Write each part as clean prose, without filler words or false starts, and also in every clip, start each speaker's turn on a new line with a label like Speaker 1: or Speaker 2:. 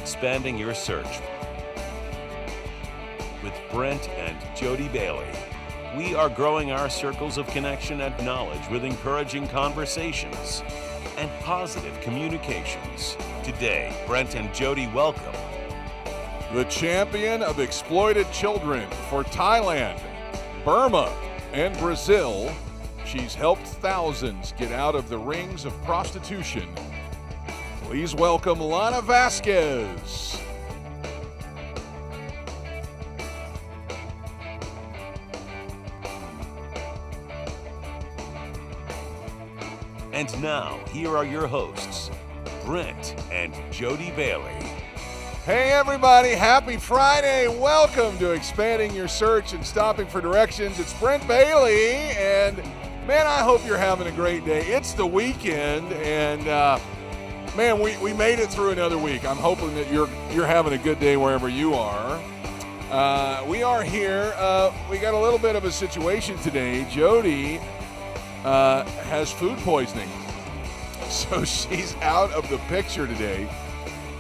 Speaker 1: expanding your search with Brent and Jody Bailey. We are growing our circles of connection and knowledge with encouraging conversations and positive communications. Today, Brent and Jody welcome
Speaker 2: the champion of exploited children for Thailand, Burma, and Brazil. She's helped thousands get out of the rings of prostitution. Please welcome Lana Vasquez.
Speaker 1: And now, here are your hosts, Brent and Jody Bailey.
Speaker 2: Hey everybody, happy Friday. Welcome to Expanding Your Search and Stopping for Directions. It's Brent Bailey, and man, I hope you're having a great day. It's the weekend, and man, we made it through another week. I'm hoping that you're having a good day wherever you are. We are here. We got a little bit of a situation today. Jody has food poisoning, so she's out of the picture today.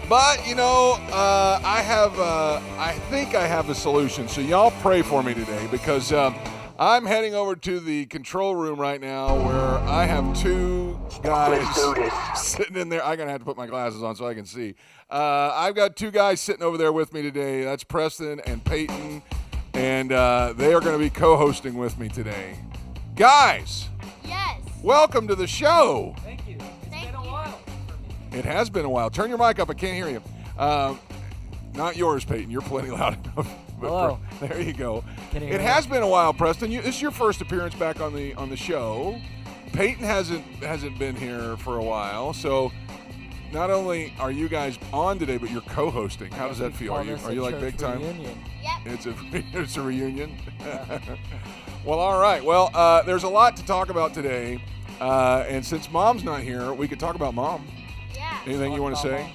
Speaker 2: But you know, I think I have a solution. So y'all pray for me today, because I'm heading over to the control room right now, where I have two guys sitting in there. I'm gonna have to put my glasses on so I can see. I've got two guys sitting over there with me today. That's Preston and Peyton, and they are going to be co-hosting with me today. Guys.
Speaker 3: Yes.
Speaker 2: Welcome to the show.
Speaker 4: Thank you. It's been a while for me.
Speaker 2: It has been a while. Turn your mic up. I can't hear you. Not yours, Peyton. You're plenty loud enough.
Speaker 4: Hello.
Speaker 2: There you go.
Speaker 4: Can you hear
Speaker 2: It
Speaker 4: me?
Speaker 2: has been a while, Preston. This is your first appearance back on the show. Peyton hasn't been here for a while, so not only are you guys on today, but you're co-hosting. How does that feel? Are you like big time?
Speaker 4: Reunion.
Speaker 3: Yep.
Speaker 2: It's a reunion. Well, all right. Well, there's a lot to talk about today, and since Mom's not here, we could talk about Mom.
Speaker 3: Yeah.
Speaker 2: Anything you want to say?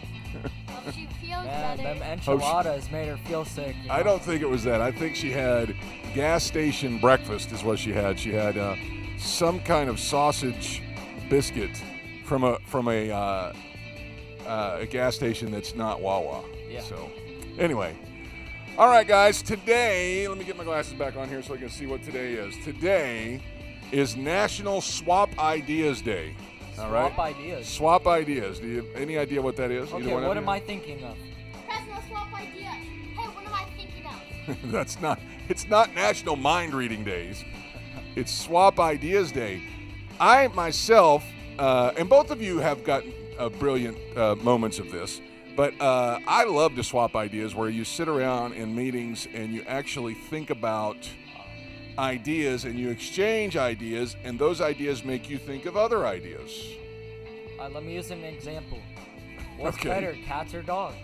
Speaker 3: Hope she feels
Speaker 4: Man,
Speaker 3: better.
Speaker 4: them enchiladas made her feel sick. You know?
Speaker 2: I don't think it was that. I think she had gas station breakfast is what she had. She had some kind of sausage biscuit from a gas station that's not Wawa.
Speaker 4: Yeah.
Speaker 2: So anyway, all right, guys. Today, let me get my glasses back on here so I can see what today is. Today is National Swap Ideas Day. All right.
Speaker 4: Swap ideas.
Speaker 2: Swap ideas. Do you have any idea what that is?
Speaker 4: Okay, what am I thinking of?
Speaker 3: Personal swap ideas. Hey, what am I thinking of?
Speaker 2: It's not National Mind Reading Days. It's Swap Ideas Day. I myself, and both of you have gotten brilliant moments of this, but I love to swap ideas where you sit around in meetings and you actually think about ideas and you exchange ideas, and those ideas make you think of other ideas.
Speaker 4: Let me use an example. What's
Speaker 2: Okay.
Speaker 4: better, cats or dogs?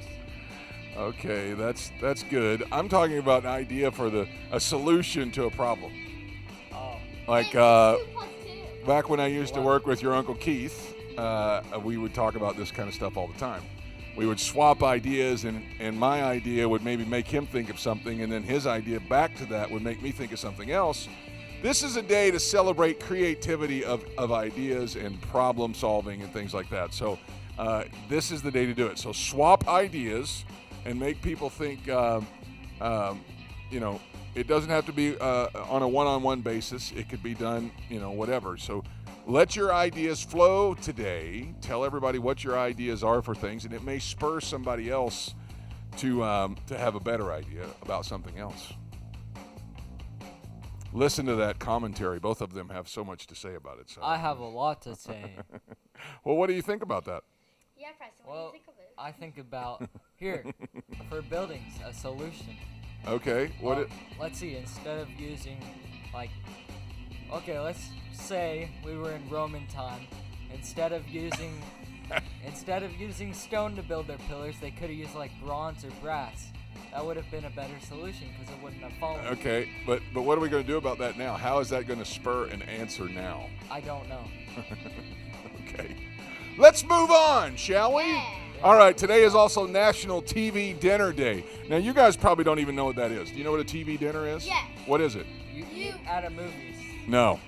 Speaker 2: Okay, that's good. I'm talking about an idea for a solution to a problem.
Speaker 4: Oh,
Speaker 2: Like
Speaker 3: Hey, 2+2.
Speaker 2: back when I used to work with your Uncle Keith, we would talk about this kind of stuff all the time. We would swap ideas, and my idea would maybe make him think of something, and then his idea back to that would make me think of something else. This is a day to celebrate creativity of ideas and problem solving and things like that. So this is the day to do it. So swap ideas and make people think, it doesn't have to be on a one-on-one basis. It could be done, whatever. So let your ideas flow today. Tell everybody what your ideas are for things, and it may spur somebody else to have a better idea about something else. Listen to that commentary. Both of them have so much to say about it. So.
Speaker 4: I have a lot to say.
Speaker 2: Well, what do you think about that?
Speaker 3: Yeah, Preston, what do
Speaker 4: Well,
Speaker 3: you think of it?
Speaker 4: I think about, here, for buildings, a solution.
Speaker 2: Okay.
Speaker 4: Let's see, instead of using, let's say we were in Roman time. Instead of using stone to build their pillars, they could have used bronze or brass. That would have been a better solution because it wouldn't have fallen.
Speaker 2: Okay, but what are we going to do about that now? How is that going to spur an answer now?
Speaker 4: I don't know.
Speaker 2: Okay. Let's move on, shall we?
Speaker 3: Yeah.
Speaker 2: All right, today is also National TV Dinner Day. Now, you guys probably don't even know what that is. Do you know what a TV dinner is?
Speaker 3: Yes.
Speaker 2: What is it?
Speaker 4: You eat at a movies.
Speaker 2: No.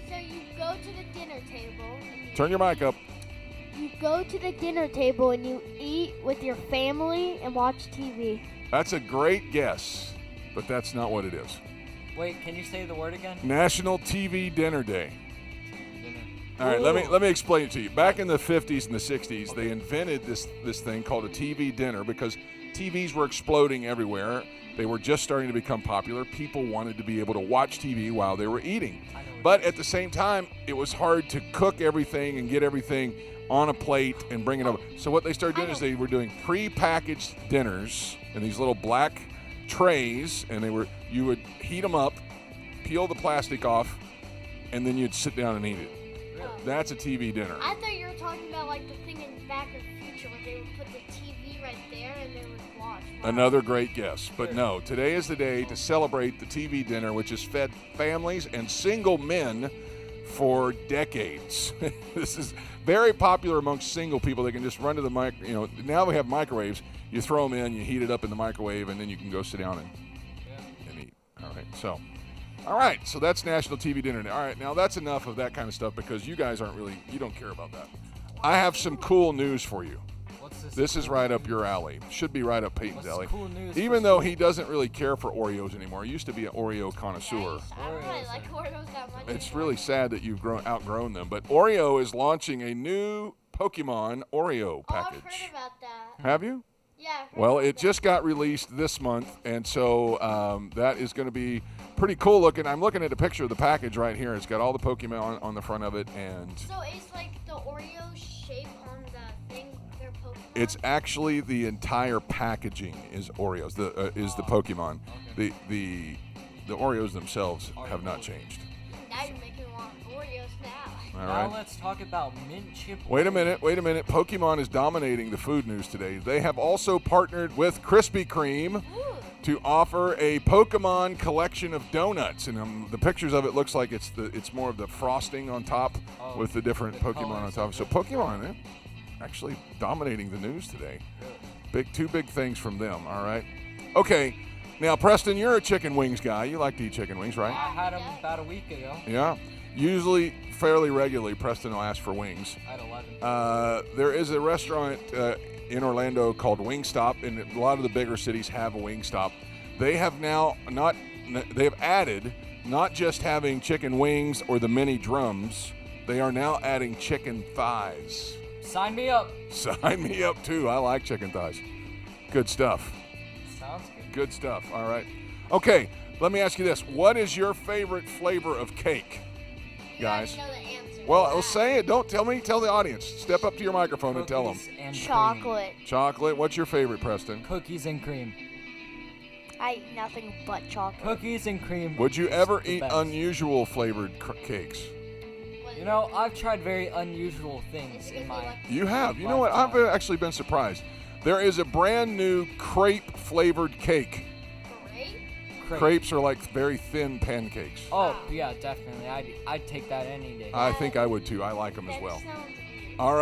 Speaker 3: So you go to the dinner table. And you
Speaker 2: Turn your mic up.
Speaker 3: You go to the dinner table and you eat with your family and watch TV.
Speaker 2: That's a great guess, but that's not what it is.
Speaker 4: Wait, can you say the word again?
Speaker 2: National TV Dinner Day.
Speaker 4: Dinner.
Speaker 2: All right,
Speaker 4: Ooh.
Speaker 2: let me explain it to you. Back in the 50s and the 60s, they invented this thing called a TV dinner because TVs were exploding everywhere. They were just starting to become popular. People wanted to be able to watch TV while they were eating. But at the same time, it was hard to cook everything and get everything on a plate and bring it over. So what they started doing is they were doing pre-packaged dinners in these little black trays, and you would heat them up, peel the plastic off, and then you'd sit down and eat it. That's a TV dinner.
Speaker 3: I thought you were talking about like the thing in Back of the Future where they would put the TV right there and they would watch. Wow.
Speaker 2: Another great guess. But no, today is the day to celebrate the TV dinner, which has fed families and single men for decades. This is very popular amongst single people. They can just run to the mic. Now we have microwaves. You throw them in, you heat it up in the microwave, and then you can go sit down and eat. All right, so that's National TV Dinner Day. All right, now that's enough of that kind of stuff because you guys you don't care about that. I have some cool news for you.
Speaker 4: What's this?
Speaker 2: This is right up your alley. Should be right up Peyton's
Speaker 4: What's
Speaker 2: alley.
Speaker 4: cool news
Speaker 2: Even though he doesn't really care for Oreos anymore. He used to be an Oreo connoisseur.
Speaker 3: I don't really like Oreos that much.
Speaker 2: It's really sad that you've outgrown them. But Oreo is launching a new Pokemon Oreo package.
Speaker 3: I've heard about that.
Speaker 2: Have you?
Speaker 3: Yeah. I've heard
Speaker 2: Well,
Speaker 3: about
Speaker 2: it
Speaker 3: that.
Speaker 2: just got released this month, and so that is going to be pretty cool looking. I'm looking at a picture of the package right here. It's got all the Pokemon on the front of it, and
Speaker 3: So it's like the Oreo shape on the thing, their Pokemon?
Speaker 2: it's actually the entire packaging is Oreos. Is the Pokemon.
Speaker 4: Okay.
Speaker 2: The Oreos themselves have not changed.
Speaker 3: Now you're making me want Oreos now.
Speaker 2: All
Speaker 4: Now
Speaker 2: right.
Speaker 4: let's talk about mint chip.
Speaker 2: Wait a minute. Pokemon is dominating the food news today. They have also partnered with Krispy Kreme
Speaker 3: Ooh.
Speaker 2: to offer a Pokemon collection of donuts, and the pictures of it looks like it's more of the frosting on top with the different
Speaker 4: the
Speaker 2: Pokemon on
Speaker 4: colors
Speaker 2: top.
Speaker 4: of
Speaker 2: So
Speaker 4: it.
Speaker 2: Pokemon actually dominating the news today. Two big things from them. All right. Okay. Now, Preston, you're a chicken wings guy. You like to eat chicken wings,
Speaker 4: I
Speaker 2: right?
Speaker 4: had them about a week ago.
Speaker 2: Yeah. Usually, fairly regularly, Preston will ask for wings.
Speaker 4: I had 11.
Speaker 2: There is a restaurant in Orlando called Wingstop, and a lot of the bigger cities have a Wingstop. They have added not just having chicken wings or the mini drums, they are now adding chicken thighs.
Speaker 4: Sign me up.
Speaker 2: Sign me up too. I like chicken thighs. Good stuff.
Speaker 4: Sounds good.
Speaker 2: Good stuff. All right. Okay, let me ask you this. What is your favorite flavor of cake,
Speaker 3: You
Speaker 2: guys?
Speaker 3: already know the answer.
Speaker 2: Well, I'll say it. Don't tell me. Tell the audience. Step up to your microphone and tell them.
Speaker 4: Cookies and
Speaker 3: Chocolate.
Speaker 2: Chocolate. What's your favorite, Preston?
Speaker 4: cream. Cookies and cream.
Speaker 3: I eat nothing but chocolate.
Speaker 4: Cookies and cream.
Speaker 2: Would you
Speaker 4: is
Speaker 2: ever
Speaker 4: the
Speaker 2: eat
Speaker 4: best.
Speaker 2: unusual flavored cakes?
Speaker 4: You know, I've tried very unusual things
Speaker 3: Is it
Speaker 4: in
Speaker 3: gonna be
Speaker 4: my.
Speaker 3: like-
Speaker 2: You have. You know what? I've actually been surprised. There is a brand new crepe flavored cake.
Speaker 3: Grape?
Speaker 2: Crepes are like very thin pancakes.
Speaker 4: Oh yeah, definitely. I'd take that any day.
Speaker 2: I think I would too. I like them as
Speaker 3: That
Speaker 2: well.
Speaker 3: sounds weird.
Speaker 2: All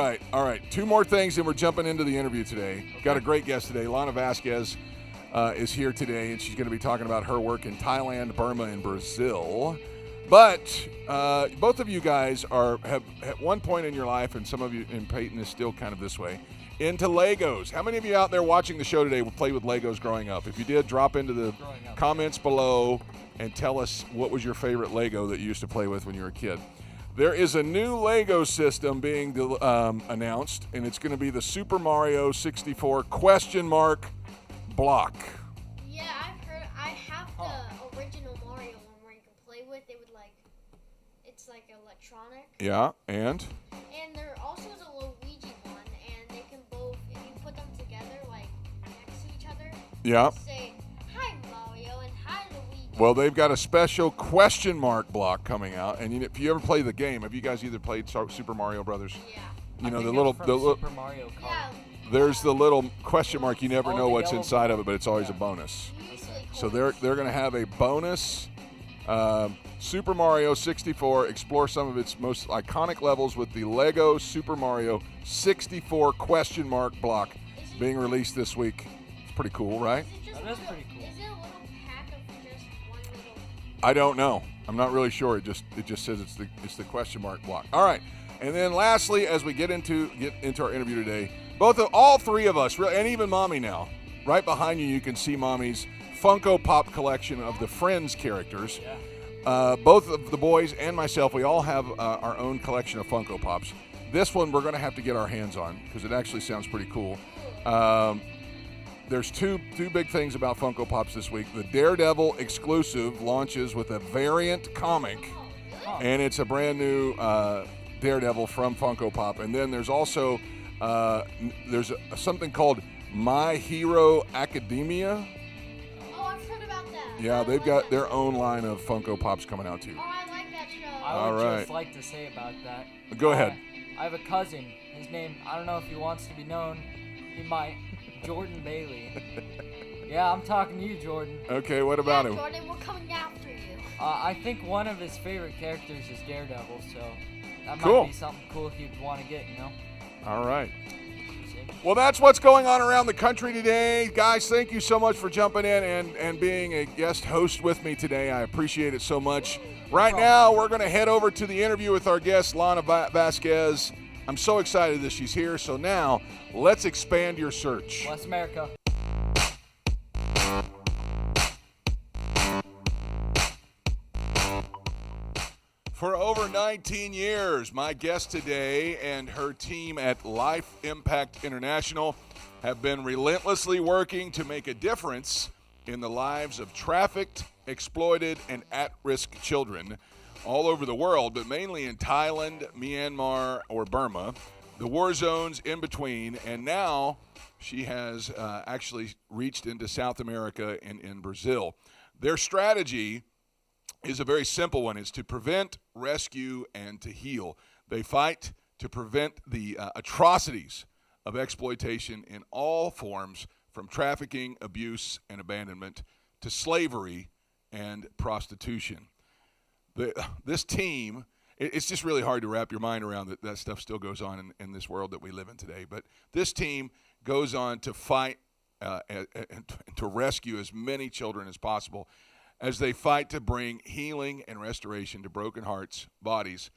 Speaker 2: right. Two more things, and we're jumping into the interview today. Got a great guest today. Lana Vasquez is here today, and she's going to be talking about her work in Thailand, Burma, and Brazil. But both of you guys have at one point in your life, and some of you, and Peyton is still kind of this way, into Legos. How many of you out there watching the show today played with Legos growing up? If you did, drop into the
Speaker 4: Growing up.
Speaker 2: comments below and tell us what was your favorite Lego that you used to play with when you were a kid. There is a new Lego system being announced, and it's going to be the Super Mario 64 ? block.
Speaker 3: Yeah, I've heard. I have the original Mario one where you can play with. It's like electronic.
Speaker 2: Yeah, and?
Speaker 3: And there also is a Luigi one, and they can both, if you put them together, like next to each other,
Speaker 2: Yeah.
Speaker 3: say, "Hi Mario" and "Hi Luigi."
Speaker 2: Well, they've got a special ? block coming out, and if you ever play the game, have you guys either played Super Mario Brothers?
Speaker 3: Yeah.
Speaker 2: You know,
Speaker 4: I
Speaker 2: the
Speaker 4: think
Speaker 2: little,
Speaker 4: it's from
Speaker 2: the little
Speaker 4: Super Mario Kart.
Speaker 3: Yeah.
Speaker 2: there's the little ? You never
Speaker 4: Oh,
Speaker 2: know
Speaker 4: the
Speaker 2: what's
Speaker 4: yellow
Speaker 2: inside
Speaker 4: block.
Speaker 2: of it, but it's always a
Speaker 4: Yeah.
Speaker 2: bonus.
Speaker 3: Usually
Speaker 2: So
Speaker 3: coins.
Speaker 2: they're going to have a bonus Super Mario 64. Explore some of its most iconic levels with the Lego Super Mario 64 ? block being released this week. It's pretty cool, right?
Speaker 3: Is it just
Speaker 4: That is
Speaker 3: a
Speaker 4: pretty cool.
Speaker 3: Is it a little pack of just one little?
Speaker 2: I don't know. I'm not really sure. It just says it's the ? block. All right. And then lastly, as we get into our interview today, all three of us, and even Mommy now, right behind you, you can see Mommy's Funko Pop collection of the Friends characters.
Speaker 4: Yeah.
Speaker 2: Both of the boys and myself, we all have our own collection of Funko Pops. This one we're going to have to get our hands on because it actually sounds pretty cool. There's two big things about Funko Pops this week. The Daredevil exclusive launches with a variant comic, and it's a brand new Daredevil from Funko Pop. And then there's also something called My Hero Academia.
Speaker 3: Oh, I've heard about that.
Speaker 2: Yeah, they've got their own line of Funko Pops coming out too.
Speaker 3: Oh, I like that show.
Speaker 4: I would
Speaker 2: All right.
Speaker 4: just like to say about that.
Speaker 2: Go ahead.
Speaker 4: I have a cousin. His name, I don't know if he wants to be known. He might. Jordan Bailey. Yeah, I'm talking to you, Jordan.
Speaker 2: Okay, what about him?
Speaker 3: Jordan, we're coming after you.
Speaker 4: I think one of his favorite characters is Daredevil, so that
Speaker 2: Cool.
Speaker 4: might be something cool he'd want to get, you know?
Speaker 2: All right. Well, that's what's going on around the country today. Guys, thank you so much for jumping in and being a guest host with me today. I appreciate it so much. Right now, we're going to head over to the interview with our guest, Lana Vasquez. I'm so excited that she's here. So now, let's expand your search.
Speaker 4: Bless America.
Speaker 2: For over 19 years, my guest today and her team at Life Impact International have been relentlessly working to make a difference in the lives of trafficked, exploited, and at-risk children all over the world, but mainly in Thailand, Myanmar, or Burma, the war zones in between, and now she has actually reached into South America and in Brazil. Their strategy is a very simple one. It's to prevent, rescue, and to heal. They fight to prevent the atrocities of exploitation in all forms, from trafficking, abuse, and abandonment to slavery and prostitution. This team, it's just really hard to wrap your mind around that stuff still goes on in this world that we live in today. But this team goes on to fight and to rescue as many children as possible as they fight to bring healing and restoration to broken hearts, bodies,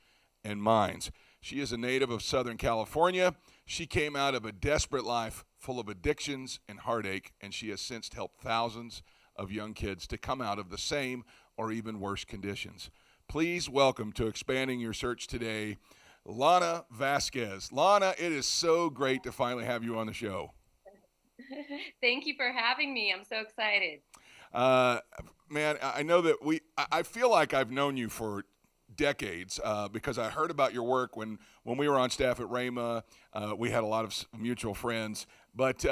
Speaker 2: and minds. She is a native of Southern California. She came out of a desperate life full of addictions and heartache, and she has since helped thousands of young kids to come out of the same or even worse conditions. Please welcome to Expanding Your Search today, Lana Vasquez. Lana, it is so great to finally have you on the show.
Speaker 5: Thank you for having me. I'm so excited.
Speaker 2: Man, I know that I feel like I've known you for decades because I heard about your work when we were on staff at Rhema. We had a lot of mutual friends, but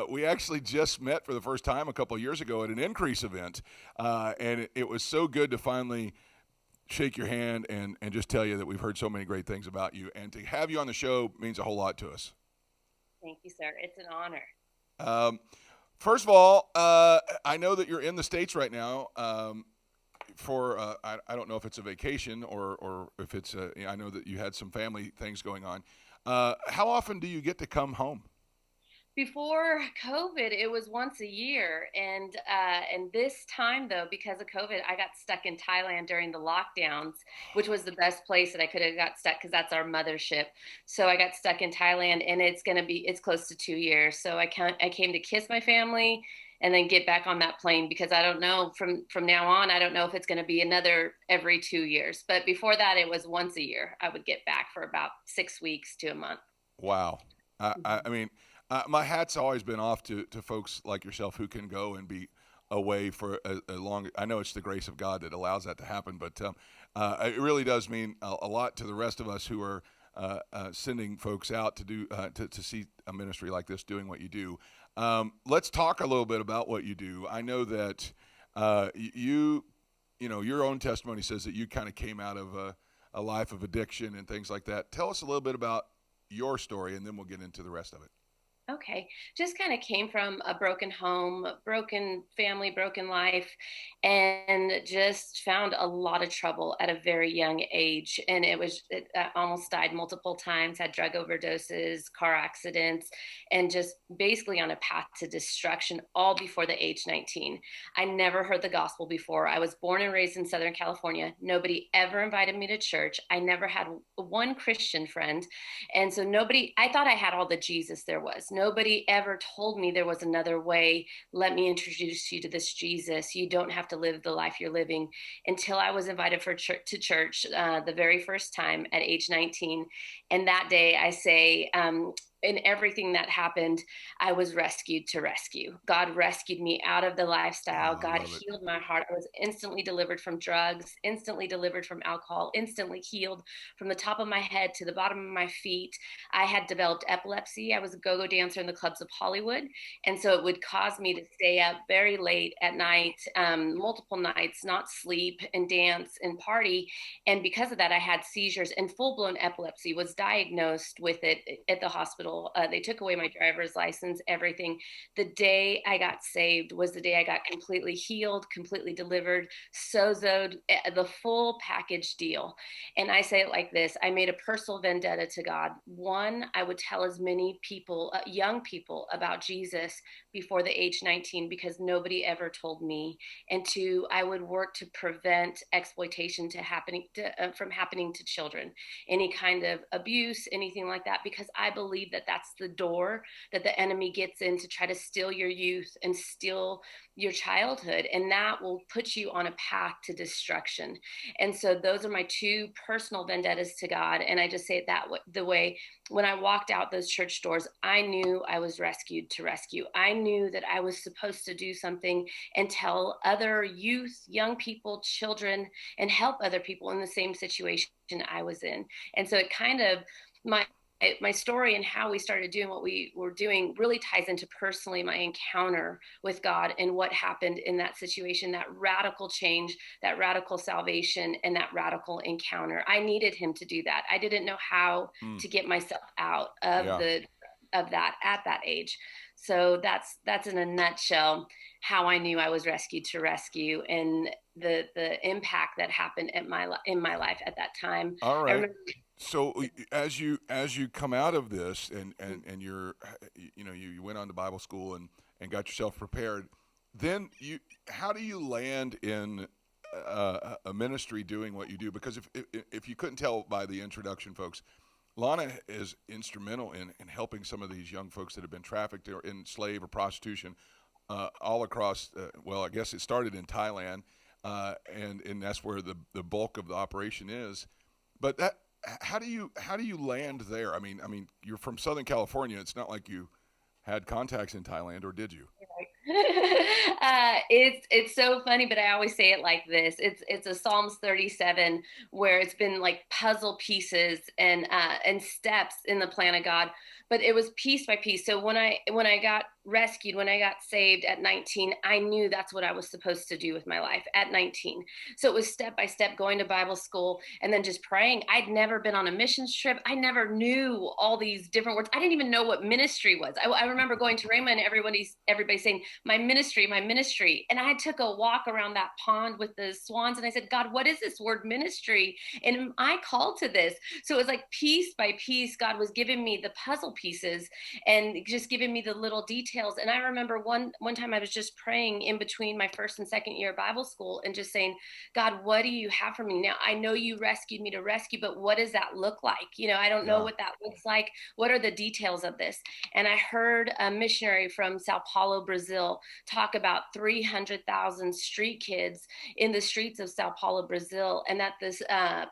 Speaker 2: we actually just met for the first time a couple of years ago at an Increase event, and it was so good to finally shake your hand and just tell you that we've heard so many great things about you, and to have you on the show means a whole lot to us.
Speaker 5: Thank you, sir. It's an honor.
Speaker 2: First of all, I know that you're in the States right now for, I don't know if it's a vacation or if it's, I know that you had some family things going on. How often do you get to come home?
Speaker 5: Before COVID, it was once a year. And this time, though, because of COVID, I got stuck in Thailand during the lockdowns, which was the best place that I could have got stuck because that's our mothership. So I got stuck in Thailand, and it's close to 2 years. So I came to kiss my family and then get back on that plane because I don't know from now on, I don't know if it's going to be another every 2 years. But before that, it was once a year. I would get back for about 6 weeks to a month.
Speaker 2: Wow. I mean, my hat's always been off to folks like yourself who can go and be away for a long. I know it's the grace of God that allows that to happen, but it really does mean a lot to the rest of us who are sending folks out to do to see a ministry like this doing what you do. Let's talk a little bit about what you do. I know that you know your own testimony says that you kind of came out of a life of addiction and things like that. Tell us a little bit about your story, and then we'll get into the rest of it.
Speaker 5: Okay. Just kind of came from a broken home, broken family, broken life, and just found a lot of trouble at a very young age. And I almost died multiple times, had drug overdoses, car accidents, and just basically on a path to destruction all before the age 19. I never heard the gospel before. I was born and raised in Southern California. Nobody ever invited me to church. I never had one Christian friend. And so I thought I had all the Jesus there was. Nobody ever told me there was another way. Let me introduce you to this Jesus. You don't have to live the life you're living, until I was invited to church the very first time at age 19. And that day I say, in everything that happened, I was rescued to rescue. God rescued me out of the lifestyle. God healed my heart. I was instantly delivered from drugs, instantly delivered from alcohol, instantly healed from the top of my head to the bottom of my feet. I had developed epilepsy. I was a go-go dancer in the clubs of Hollywood. And so it would cause me to stay up very late at night, multiple nights, not sleep and dance and party. And because of that, I had seizures and full-blown epilepsy, was diagnosed with it at the hospital. They took away my driver's license, everything. The day I got saved was the day I got completely healed, completely delivered, sozoed, the full package deal. And I say it like this: I made a personal vendetta to God. One, I would tell as many people, young people, about Jesus before the age 19, because nobody ever told me. And two, I would work to prevent exploitation from happening to children, any kind of abuse, anything like that, because I believe that that's the door that the enemy gets in to try to steal your youth and steal your childhood, and that will put you on a path to destruction. And so those are my two personal vendettas to God. And I just say it the way, when I walked out those church doors, I knew I was rescued to rescue. I knew that I was supposed to do something and tell other youth, young people, children, and help other people in the same situation I was in. And so it kind of, my story and how we started doing what we were doing really ties into personally my encounter with God and what happened in that situation, that radical change, that radical salvation, and that radical encounter. I needed him to do that. I didn't know how to get myself out of that at that age. So that's in a nutshell how I knew I was rescued to rescue, and the impact that happened in my life at that time.
Speaker 2: All right. So as you come out of this and you're, you went on to Bible school and got yourself prepared, then how do you land in a ministry doing what you do? Because if you couldn't tell by the introduction, folks, Lana is instrumental in helping some of these young folks that have been trafficked or enslaved or prostitution all across. Well, I guess it started in Thailand, and that's where the bulk of the operation is. But how do you land there? I mean, you're from Southern California. It's not like you had contacts in Thailand, or did you?
Speaker 5: It's so funny, but I always say it like this: it's a Psalms 37 where it's been like puzzle pieces and steps in the plan of God, but it was piece by piece. So when I got rescued, when I got saved at 19, I knew that's what I was supposed to do with my life at 19. So it was step by step, going to Bible school and then just praying. I'd never been on a missions trip. I never knew all these different words. I didn't even know what ministry was. I remember going to Rhema and everybody saying, my ministry. And I took a walk around that pond with the swans and I said, God, what is this word ministry? And am I called to this? So it was like piece by piece, God was giving me the puzzle pieces and just giving me the little details. And I remember one time I was just praying in between my first and second year Bible school and just saying, God, what do you have for me? Now, I know you rescued me to rescue, but what does that look like? I don't know what that looks like. What are the details of this? And I heard a missionary from Sao Paulo, Brazil, talk about 300,000 street kids in the streets of Sao Paulo, Brazil, and that this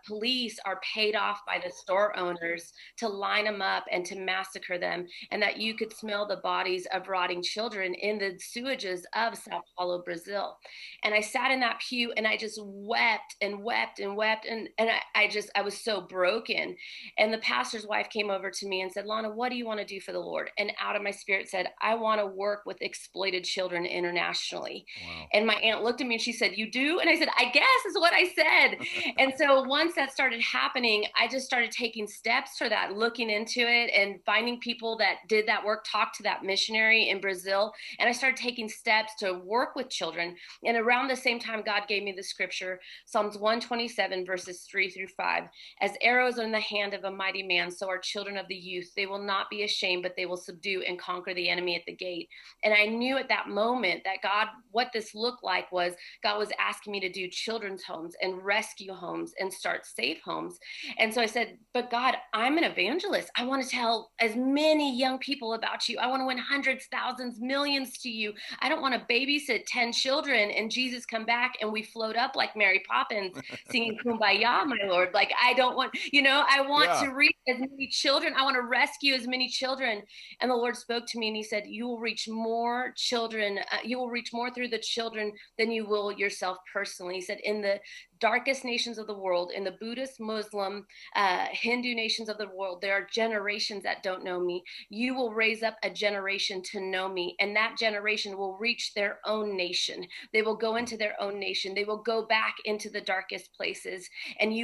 Speaker 5: police are paid off by the store owners to line them up and to massacre them, and that you could smell the bodies of rotting children in the sewages of Sao Paulo, Brazil. And I sat in that pew and I just wept and wept and wept. And I was so broken. And the pastor's wife came over to me and said, Lana, what do you want to do for the Lord? And out of my spirit said, I want to work with exploited children internationally.
Speaker 2: Wow.
Speaker 5: And my aunt looked at me and she said, you do? And I said, I guess is what I said. And so once that started happening, I just started taking steps for that, looking into it and finding people that did that work, talked to that missionary in Brazil. And I started taking steps to work with children. And around the same time, God gave me the scripture, Psalms 127, verses 3-5. As arrows in the hand of a mighty man, so are children of the youth. They will not be ashamed, but they will subdue and conquer the enemy at the gate. And I knew at that moment that God, what this looked like was God was asking me to do children's homes and rescue homes and start safe homes. And so I said, but God, I'm an evangelist. I want to tell as many young people about you. I want to win hundreds, thousands, millions to you. I don't want to babysit 10 children and Jesus come back and we float up like Mary Poppins singing Kumbaya, my Lord. Like, I don't want, I want to reach as many children. I want to rescue as many children. And the Lord spoke to me and he said, you will reach more children. You will reach more through the children than you will yourself personally. He said, in the darkest nations of the world, in the Buddhist, Muslim, Hindu nations of the world, there are generations that don't know me. You will raise up a generation to know me, and that generation will reach their own nation. They will go into their own nation. They will go back into the darkest places, and they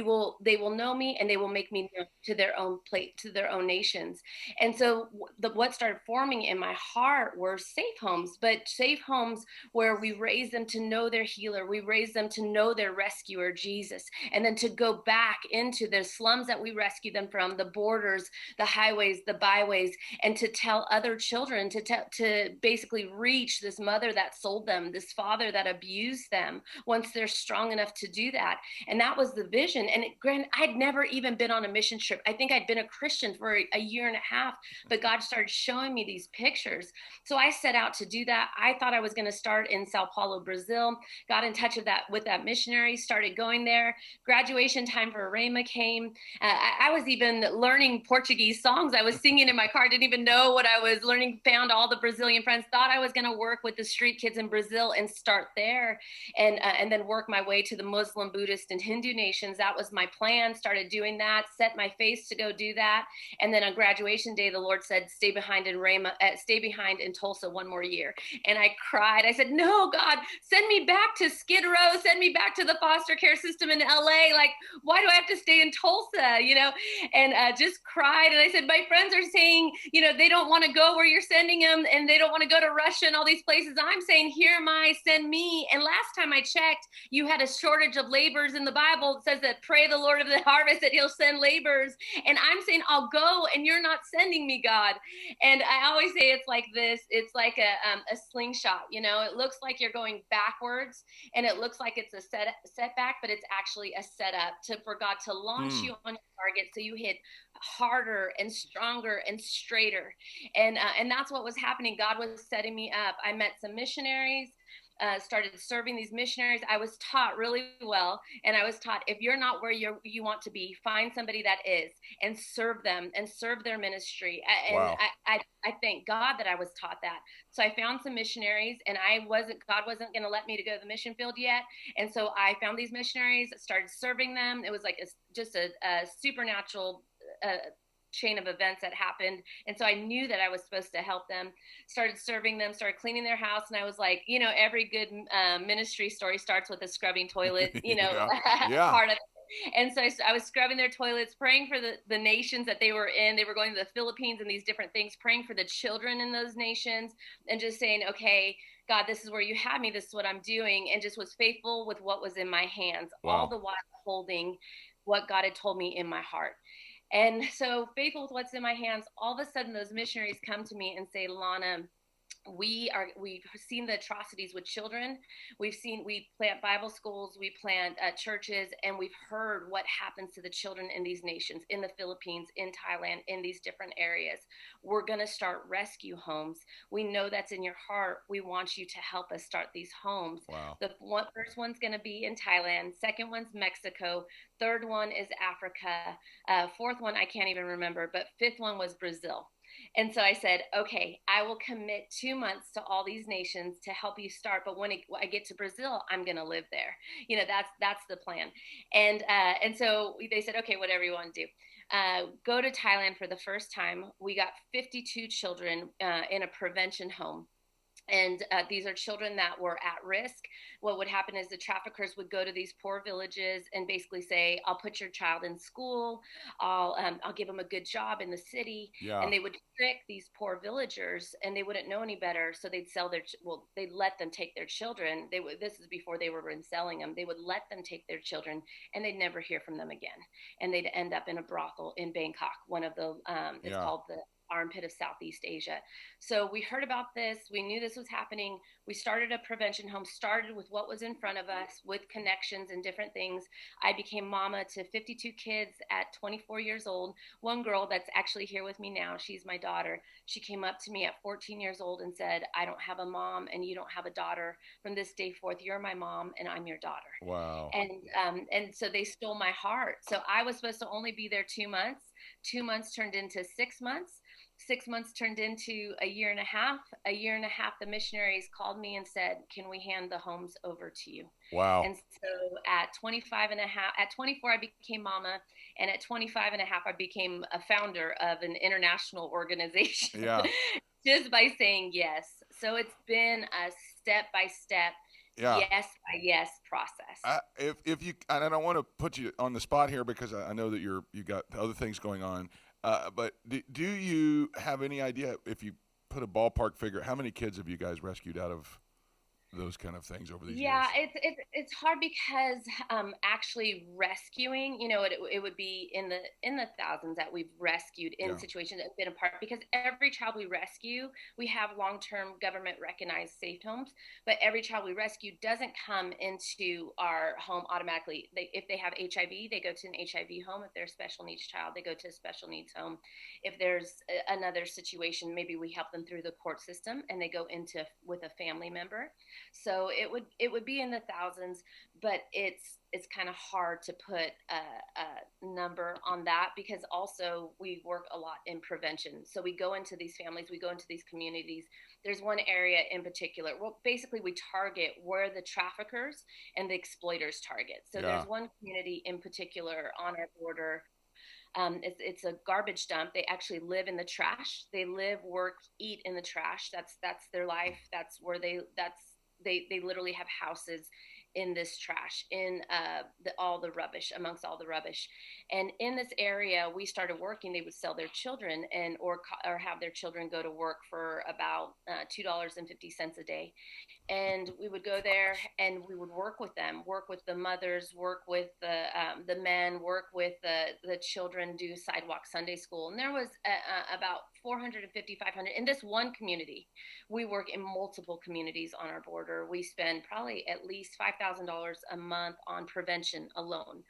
Speaker 5: will know me, and they will make me known to their own place, to their own nations. And so what started forming in my heart were safe homes, but safe homes where we raise them to know their healer. We raise them to know their rescuer, Jesus, and then to go back into the slums that we rescue them from, the borders, the highways, the byways, and to tell other children, to basically reach this mother that sold them, this father that abused them, once they're strong enough to do that. And that was the vision. And granted, I'd never even been on a mission trip. I think I'd been a Christian for a year and a half, but God started showing me these pictures. So I set out to do that. I thought I was going to start in Sao Paulo, Brazil, got in touch with that missionary, started going there. Graduation time for Rhema came. I was even learning Portuguese songs. I was singing in my car, didn't even know what I was learning, found all the Brazilian friends, thought I was going to work with the street kids in Brazil and start there and then work my way to the Muslim, Buddhist, and Hindu nations. That was my plan, started doing that, set my face to go do that. And then on graduation day, the Lord said, stay behind in Tulsa one more year. And I cried. I said, no, God, send me back to Skid Row, send me back to the foster care system in LA. Like, why do I have to stay in Tulsa, and just cried. And I said, my friends are saying, they don't want to go where you're sending them and they don't want to go to Russia and all these places. I'm saying, here am I, send me. And last time I checked, you had a shortage of laborers in the Bible. It says that pray the Lord of the harvest that he'll send laborers. And I'm saying, I'll go and you're not sending me, God. And I always say it's like this. It's like a slingshot, it looks like you're going backwards and it looks like it's a setback, but it's actually a setup for God to launch you on your target so you hit harder and stronger and straighter. And that's what was happening. God was setting me up. I met some missionaries. Started serving these missionaries. I was taught really well. And I was taught, if you're not where you want to be, find somebody that is and serve them and serve their ministry. And
Speaker 2: wow.
Speaker 5: I thank God that I was taught that. So I found some missionaries and God wasn't going to let me to go to the mission field yet. And so I found these missionaries, started serving them. It was like just a supernatural chain of events that happened. And so I knew that I was supposed to help them, started serving them, started cleaning their house. And I was like, every good ministry story starts with a scrubbing toilet, part of it. And so I was scrubbing their toilets, praying for the nations that they were in. They were going to the Philippines and these different things, praying for the children in those nations and just saying, okay, God, this is where you had me. This is what I'm doing. And just was faithful with what was in my hands, all the while holding what God had told me in my heart. And so faithful with what's in my hands, all of a sudden those missionaries come to me and say, Lana, we've seen the atrocities with children. We plant Bible schools, we plant churches, and we've heard what happens to the children in these nations, in the Philippines, in Thailand, in these different areas. We're going to start rescue homes. We know that's in your heart. We want you to help us start these homes.
Speaker 2: Wow.
Speaker 5: The first one's going to be in Thailand. Second one's Mexico. Third one is Africa. Fourth one, I can't even remember, but fifth one was Brazil. And so I said, okay, I will commit 2 months to all these nations to help you start. But when I get to Brazil, I'm going to live there. That's the plan. And so they said, okay, whatever you want to do. Go to Thailand for the first time. We got 52 children in a prevention home. And these are children that were at risk. What would happen is the traffickers would go to these poor villages and basically say, I'll put your child in school. I'll give them a good job in the city.
Speaker 2: Yeah.
Speaker 5: And they would trick these poor villagers, and they wouldn't know any better. So they'd they'd let them take their children. This is before they were selling them. They would let them take their children, and they'd never hear from them again. And they'd end up in a brothel in Bangkok, one of the, it's called the armpit of Southeast Asia. So we heard about this. We knew this was happening. We started a prevention home, started with what was in front of us, with connections and different things. I became mama to 52 kids at 24 years old. One girl that's actually here with me now, she's my daughter. She came up to me at 14 years old and said, I don't have a mom and you don't have a daughter. From this day forth, you're my mom and I'm your daughter.
Speaker 2: Wow.
Speaker 5: And so they stole my heart. So I was supposed to only be there 2 months. 2 months turned into 6 months. 6 months turned into a year and a half. A year and a half, the missionaries called me and said, can we hand the homes over to you?
Speaker 2: Wow.
Speaker 5: And so at 25 and a half, at 24, I became mama. And at 25 and a half, I became a founder of an international organization.
Speaker 2: Yeah.
Speaker 5: Just by saying yes. So it's been a step-by-step, yes by yes process.
Speaker 2: If you, and I don't want to put you on the spot here because I know that you got other things going on. But do you have any idea, if you put a ballpark figure, how many kids have you guys rescued out of those kind of things over these years?
Speaker 5: Yeah, it's hard because actually rescuing, it would be in the thousands that we've rescued in situations that have been apart, because every child we rescue, we have long-term government recognized safe homes, but every child we rescue doesn't come into our home automatically. If they have HIV, they go to an HIV home. If they're a special needs child, they go to a special needs home. If there's another situation, maybe we help them through the court system and they go into with a family member. So it would be in the thousands, but it's kind of hard to put a number on that, because also we work a lot in prevention. So we go into these families, we go into these communities. There's one area in particular. Well, basically we target where the traffickers and the exploiters target. So there's one community in particular on our border. It's a garbage dump. They actually live in the trash. They live, work, eat in the trash. That's their life. That's where they literally have houses in this trash, in all the rubbish, amongst all the rubbish. And in this area, we started working. They would sell their children or have their children go to work for about $2.50 a day. And we would go there and we would work with them, work with the mothers, work with the men, work with the children, do sidewalk Sunday school. And there was about 450, 500 in this one community. We work in multiple communities on our border. We spend probably at least $5,000 a month on prevention alone.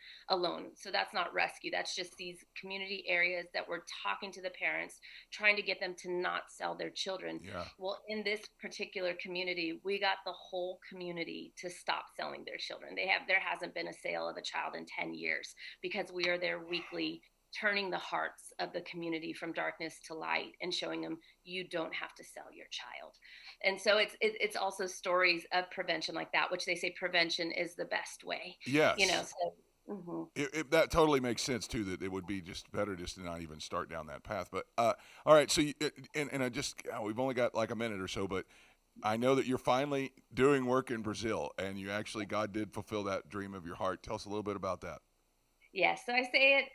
Speaker 5: So that's not rescue. That's just these community areas that we're talking to the parents, trying to get them to not sell their children.
Speaker 2: Yeah.
Speaker 5: Well, in this particular community, we got the whole community to stop selling their children. There hasn't been a sale of a child in 10 years because we are there weekly, turning the hearts of the community from darkness to light and showing them you don't have to sell your child. And so it's also stories of prevention like that, which they say prevention is the best way.
Speaker 2: Yes.
Speaker 5: So mm-hmm.
Speaker 2: That totally makes sense too, that it would be just better just to not even start down that path. But all right, so we've only got like a minute or so, but I know that you're finally doing work in Brazil, and God did fulfill that dream of your heart. Tell us a little bit about that.
Speaker 5: Yes, so I say it.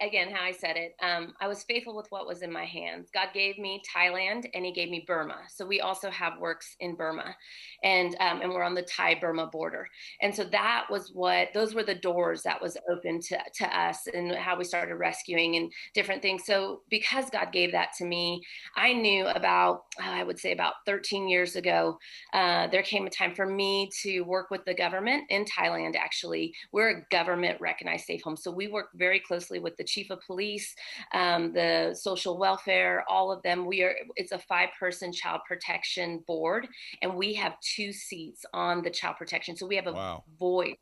Speaker 5: Again, how I said it, I was faithful with what was in my hands. God gave me Thailand and he gave me Burma. So we also have works in Burma, and we're on the Thai-Burma border. And so those were the doors that was open to us, and how we started rescuing and different things. So because God gave that to me, I knew I would say about 13 years ago, there came a time for me to work with the government in Thailand. Actually, we're a government recognized safe home. So we work very closely with the chief of police, the social welfare, all of them. It's a 5-person child protection board, and we have 2 seats on the child protection. So we have a voice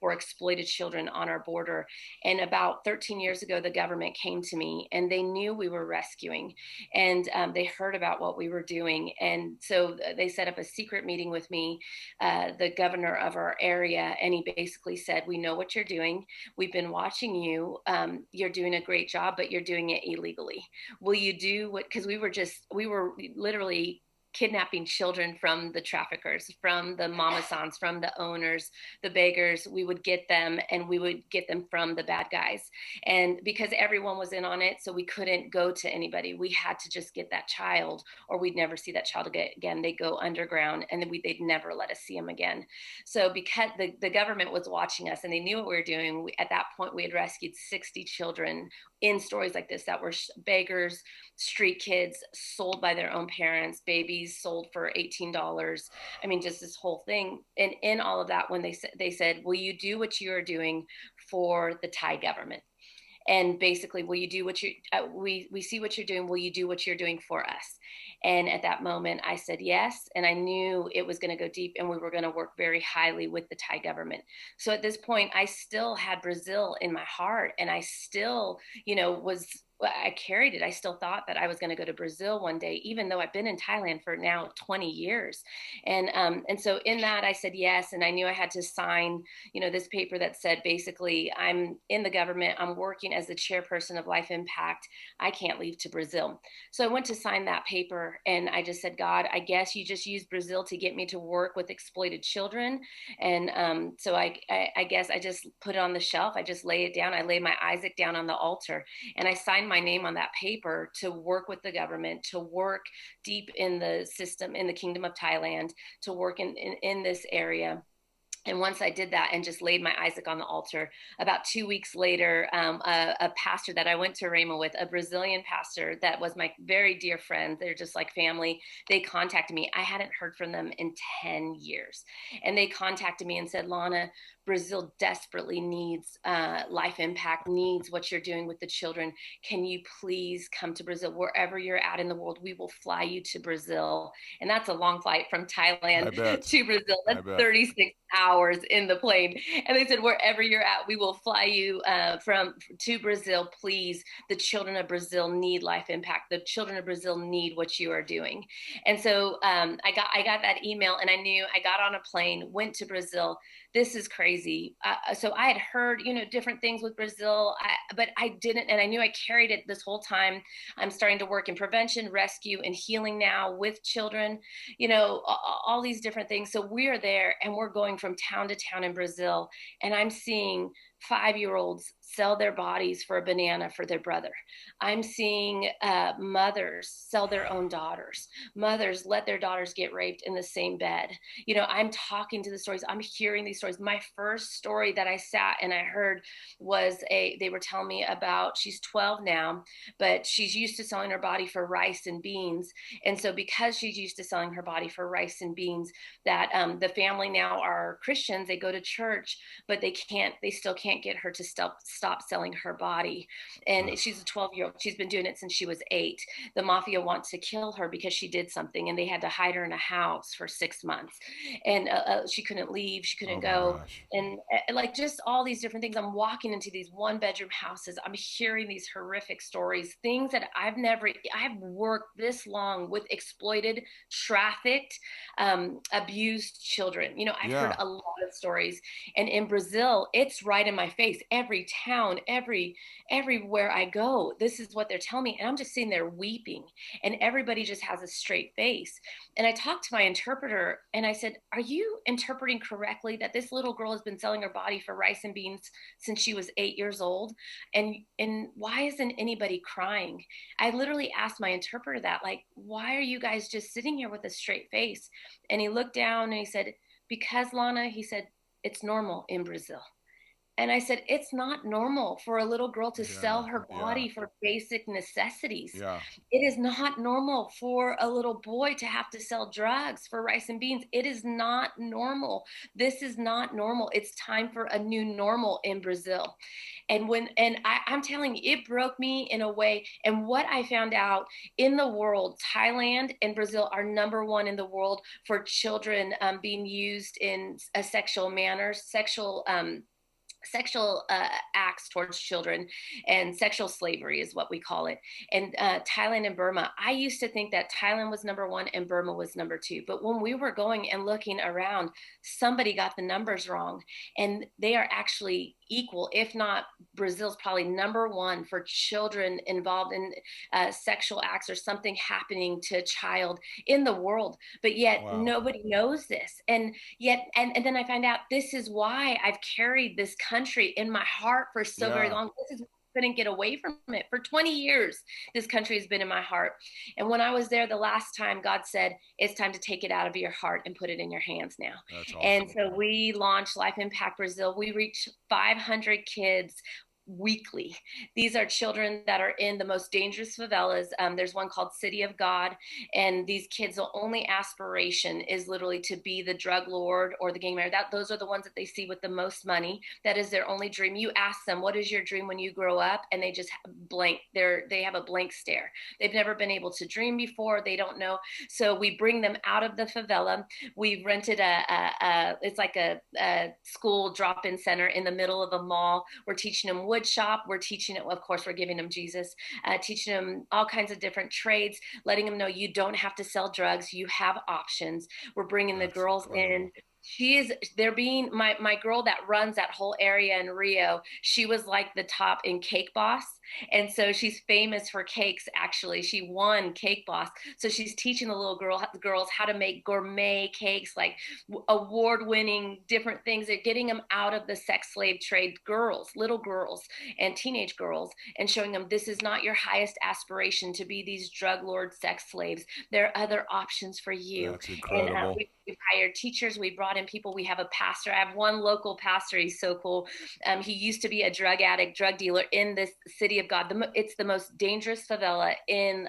Speaker 5: for exploited children on our border. And about 13 years ago, the government came to me and they knew we were rescuing, and they heard about what we were doing. And so they set up a secret meeting with me, the governor of our area, and he basically said, we know what you're doing. We've been watching you. You're doing a great job, but you're doing it illegally. Will you do what, because we were literally kidnapping children from the traffickers, from the mama-sans, from the owners, the beggars. We would get them, and we would get them from the bad guys. And because everyone was in on it, so we couldn't go to anybody. We had to just get that child, or we'd never see that child again. They go underground, and then they'd never let us see them again. So because the government was watching us and they knew what we were doing, at that point we had rescued 60 children in stories like this that were beggars, street kids, sold by their own parents, babies sold for $18. I mean, just this whole thing. And in all of that, when they said, will you do what you are doing for the Thai government? And basically, will you do what we see what you're doing, will you do what you're doing for us? And at that moment, I said yes. And I knew it was going to go deep, and we were going to work very highly with the Thai government. So at this point, I still had Brazil in my heart, and I still, I carried it. I still thought that I was going to go to Brazil one day, even though I've been in Thailand for now 20 years. And so in that, I said yes. And I knew I had to sign, this paper that said, basically, I'm in the government. I'm working as the chairperson of Life Impact. I can't leave to Brazil. So I went to sign that paper, and I just said, God, I guess you just used Brazil to get me to work with exploited children. And so I guess I just put it on the shelf. I just lay it down. I lay my Isaac down on the altar, and I signed my name on that paper to work with the government, to work deep in the system, in the Kingdom of Thailand, to work in this area. And once I did that and just laid my Isaac on the altar, about 2 weeks later, a pastor that I went to Rhema with, a Brazilian pastor that was my very dear friend, they're just like family, they contacted me. I hadn't heard from them in 10 years. And they contacted me and said, Lana, Brazil desperately needs Life Impact, needs what you're doing with the children. Can you please come to Brazil? Wherever you're at in the world, we will fly you to Brazil. And that's a long flight from Thailand to Brazil. That's 36 hours in the plane. And they said, wherever you're at, we will fly you to Brazil. Please, the children of Brazil need Life Impact. The children of Brazil need what you are doing. And so I got that email, and I knew. I got on a plane, went to Brazil. This is crazy. So I had heard, different things with Brazil, but I didn't. And I knew I carried it this whole time. I'm starting to work in prevention, rescue, and healing now with children, all these different things. So we are there, and we're going from town to town in Brazil. And I'm seeing 5-year-olds sell their bodies for a banana for their brother. I'm seeing mothers sell their own daughters. Mothers let their daughters get raped in the same bed. I'm talking to the stories. I'm hearing these stories. My first story that I sat and I heard was they were telling me about, she's 12 now, but she's used to selling her body for rice and beans. And so because she's used to selling her body for rice and beans, that the family now are Christians, they go to church, but they still can't get her to stop selling her body. And she's a 12-year-old. She's been doing it since she was 8. The mafia wants to kill her because she did something, and they had to hide her in a house for 6 months. And she couldn't leave. She couldn't go. And like just all these different things. I'm walking into these 1-bedroom houses. I'm hearing these horrific stories, things that I've worked this long with exploited, trafficked, abused children. I've heard a lot of stories. And in Brazil, it's right in my face. Every town, everywhere I go, this is what they're telling me. And I'm just sitting there weeping, and everybody just has a straight face. And I talked to my interpreter, and I said, are you interpreting correctly that this little girl has been selling her body for rice and beans since she was 8 years old? And why isn't anybody crying? I literally asked my interpreter that, like, why are you guys just sitting here with a straight face? And he looked down and he said, because Lana, he said, it's normal in Brazil. And I said, it's not normal for a little girl to sell her
Speaker 2: Yeah.
Speaker 5: body for basic necessities.
Speaker 2: Yeah.
Speaker 5: It is not normal for a little boy to have to sell drugs for rice and beans. It is not normal. This is not normal. It's time for a new normal in Brazil. I'm telling you, it broke me in a way. And what I found out in the world, Thailand and Brazil are number one in the world for children being used in a sexual manner, sexual acts towards children, and sexual slavery is what we call it. And Thailand and Burma, I used to think that Thailand was number one and Burma was number two. But when we were going and looking around, somebody got the numbers wrong. And they are actually equal, if not Brazil's probably number one for children involved in sexual acts or something happening to a child in the world. But yet nobody knows this. And then I find out this is why I've carried this country in my heart for so very long. This is couldn't get away from it for 20 years. This country has been in my heart. And when I was there the last time, God said, it's time to take it out of your heart and put it in your hands now.
Speaker 2: That's awesome.
Speaker 5: And so we launched Life Impact Brazil. We reach 500 kids weekly. These are children that are in the most dangerous favelas. There's one called City of God, and these kids, the only aspiration is literally to be the drug lord or the gang member. Those are the ones that they see with the most money. That is their only dream. You ask them, what is your dream when you grow up? And they just blank. They have a blank stare. They've never been able to dream before. They don't know. So we bring them out of the favela. We've rented it's like a school drop-in center in the middle of a mall. We're teaching them wood shop. We're teaching it. Of course, we're giving them Jesus, teaching them all kinds of different trades, letting them know you don't have to sell drugs. You have options. We're bringing the girls in. My girl that runs that whole area in Rio, she was like the top in Cake Boss. And so she's famous for cakes. Actually, she won Cake Boss. So she's teaching the little girls how to make gourmet cakes, like award-winning different things. They're getting them out of the sex slave trade, little girls and teenage girls, and showing them this is not your highest aspiration to be these drug lord sex slaves. There are other options for you.
Speaker 2: That's incredible.
Speaker 5: And we've hired teachers. We brought in people. We have a pastor. I have one local pastor. He's so cool. He used to be a drug addict, drug dealer in this City of God. It's the most dangerous favela in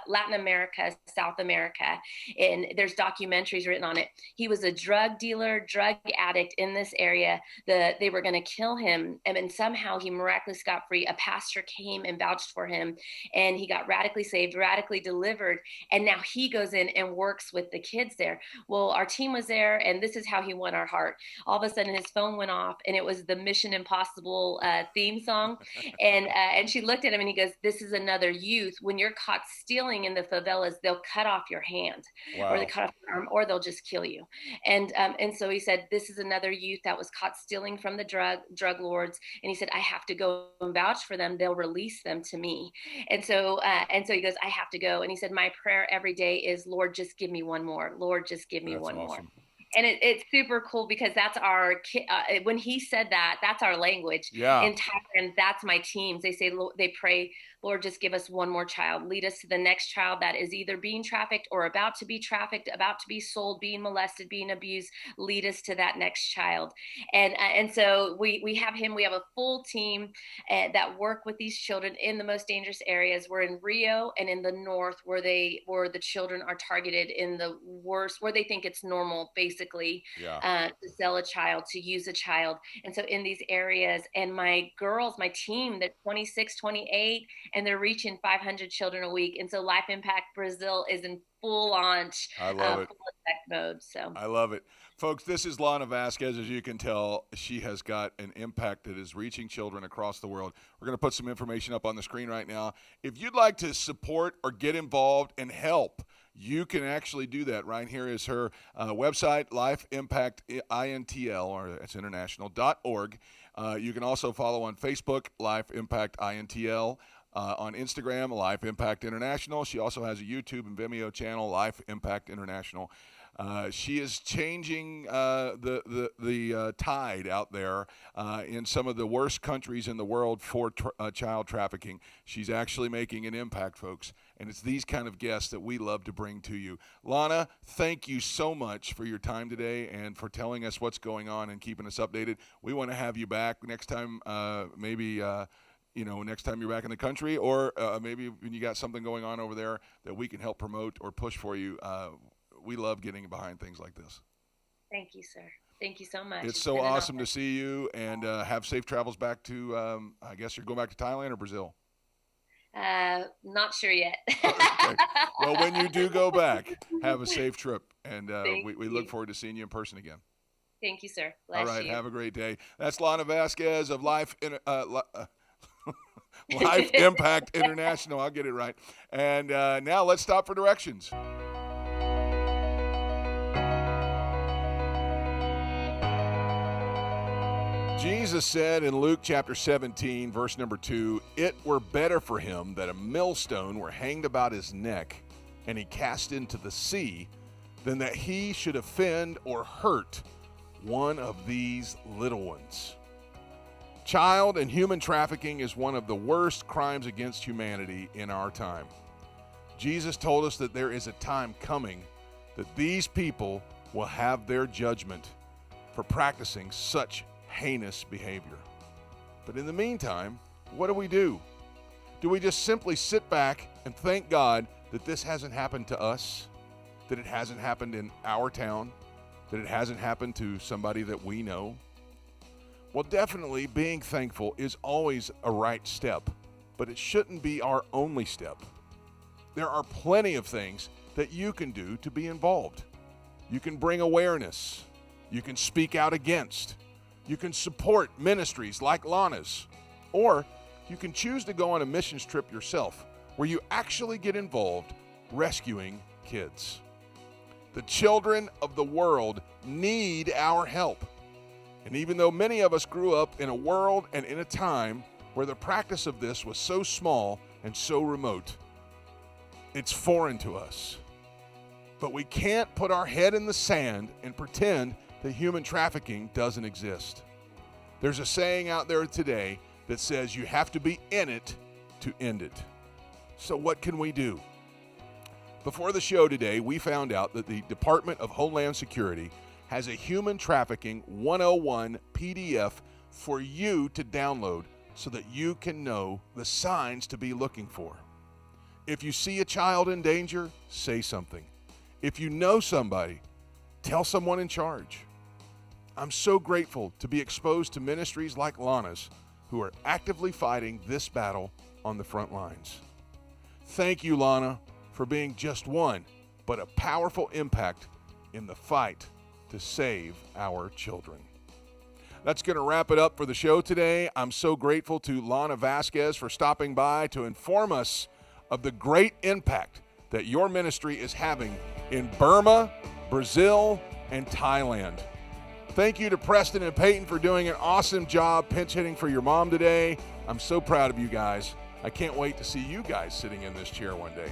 Speaker 5: Latin America, South America. And there's documentaries written on it. He was a drug dealer, drug addict in this area. They were going to kill him. And then somehow he miraculously got free. A pastor came and vouched for him. And he got radically saved, radically delivered. And now he goes in and works with the kids there. Well, our team was there, and this is how he won our heart. All of a sudden, his phone went off, and it was the Mission Impossible theme song. And she looked at him, and he goes, "This is another youth. When you're caught stealing in the favelas, they'll cut off your hand, or they cut off your arm, or they'll just kill you." And so he said, "This is another youth that was caught stealing from the drug lords." And he said, "I have to go and vouch for them. They'll release them to me." And so he goes, "I have to go." And he said, "My prayer every day is, Lord, just give me one more. Lord, just give me one more." And it's super cool because that's our when he said that, that's our language.
Speaker 2: Yeah.
Speaker 5: In Thailand, that's my teams. They pray, Lord, just give us one more child. Lead us to the next child that is either being trafficked or about to be trafficked, about to be sold, being molested, being abused. Lead us to that next child. And so we have him. We have a full team that work with these children in the most dangerous areas. We're in Rio and in the north where the children are targeted in the worst, where they think it's normal, basically, to sell a child, to use a child. And so in these areas, and my girls, my team, they're 26, 28, and they're reaching 500 children a week. And so Life Impact Brazil is in full launch,
Speaker 2: I love it.
Speaker 5: full effect mode. So
Speaker 2: I love it. Folks, this is Lana Vasquez. As you can tell, she has got an impact that is reaching children across the world. We're going to put some information up on the screen right now. If you'd like to support or get involved and help, you can actually do that. Right here is her website, Life Impact INTL, or it's international.org. You can also follow on Facebook, Life Impact INTL. On Instagram, Life Impact International. She also has a YouTube and Vimeo channel, Life Impact International. She is changing the tide out there in some of the worst countries in the world for child trafficking. She's actually making an impact, folks, and it's these kind of guests that we love to bring to you. Lana, thank you so much for your time today and for telling us what's going on and keeping us updated. We want to have you back next time, maybe next time you're back in the country, or maybe when you got something going on over there that we can help promote or push for you. We love getting behind things like this.
Speaker 5: Thank you, sir. Thank you so much.
Speaker 2: It's so awesome to see you, and have safe travels back to, I guess you're going back to Thailand or Brazil?
Speaker 5: Not sure yet.
Speaker 2: Okay. Well, when you do go back, have a safe trip, and we look
Speaker 5: you.
Speaker 2: forward to seeing you in person again.
Speaker 5: Thank you, sir.
Speaker 2: All right,
Speaker 5: you.
Speaker 2: have a great day. That's Lana Vasquez of Life Impact International. I'll get it right. And now let's stop for directions. Jesus said in Luke chapter 17, verse number 2, "It were better for him that a millstone were hanged about his neck and he cast into the sea than that he should offend or hurt one of these little ones." Child and human trafficking is one of the worst crimes against humanity in our time. Jesus told us that there is a time coming that these people will have their judgment for practicing such heinous behavior. But in the meantime, what do? Do we just simply sit back and thank God that this hasn't happened to us, that it hasn't happened in our town, that it hasn't happened to somebody that we know? Well, definitely being thankful is always a right step, but it shouldn't be our only step. There are plenty of things that you can do to be involved. You can bring awareness. You can speak out against. You can support ministries like Lana's, or you can choose to go on a missions trip yourself where you actually get involved rescuing kids. The children of the world need our help. And even though many of us grew up in a world and in a time where the practice of this was so small and so remote, it's foreign to us. But we can't put our head in the sand and pretend that human trafficking doesn't exist. There's a saying out there today that says you have to be in it to end it. So what can we do? Before the show today, we found out that the Department of Homeland Security has a Human Trafficking 101 PDF for you to download so that you can know the signs to be looking for. If you see a child in danger, say something. If you know somebody, tell someone in charge. I'm so grateful to be exposed to ministries like Lana's who are actively fighting this battle on the front lines. Thank you, Lana, for being just one, but a powerful impact in the fight to save our children. That's going to wrap it up for the show today. I'm so grateful to Lana Vasquez for stopping by to inform us of the great impact that your ministry is having in Burma, Brazil, and Thailand. Thank you to Preston and Peyton for doing an awesome job pinch hitting for your mom today. I'm so proud of you guys. I can't wait to see you guys sitting in this chair one day.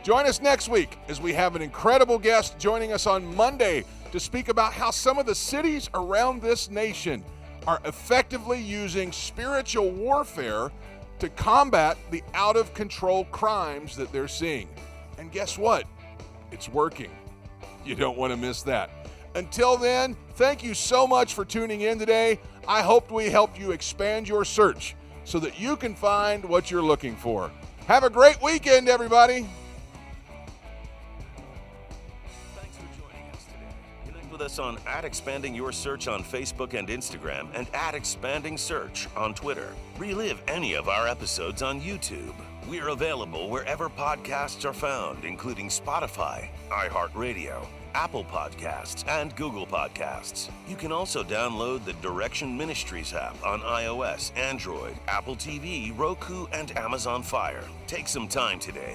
Speaker 2: Join us next week as we have an incredible guest joining us on Monday to speak about how some of the cities around this nation are effectively using spiritual warfare to combat the out-of-control crimes that they're seeing. And guess what? It's working. You don't want to miss that. Until then, thank you so much for tuning in today. I hope we helped you expand your search so that you can find what you're looking for. Have a great weekend, everybody.
Speaker 1: Thanks for joining us today. Connect with us on @ExpandingYourSearch on Facebook and Instagram and @ExpandingSearch on Twitter. Relive any of our episodes on YouTube. We're available wherever podcasts are found, including Spotify, iHeartRadio, Apple Podcasts, and Google Podcasts. You can also download the Direction Ministries app on iOS, Android, Apple TV, Roku, and Amazon Fire. Take some time today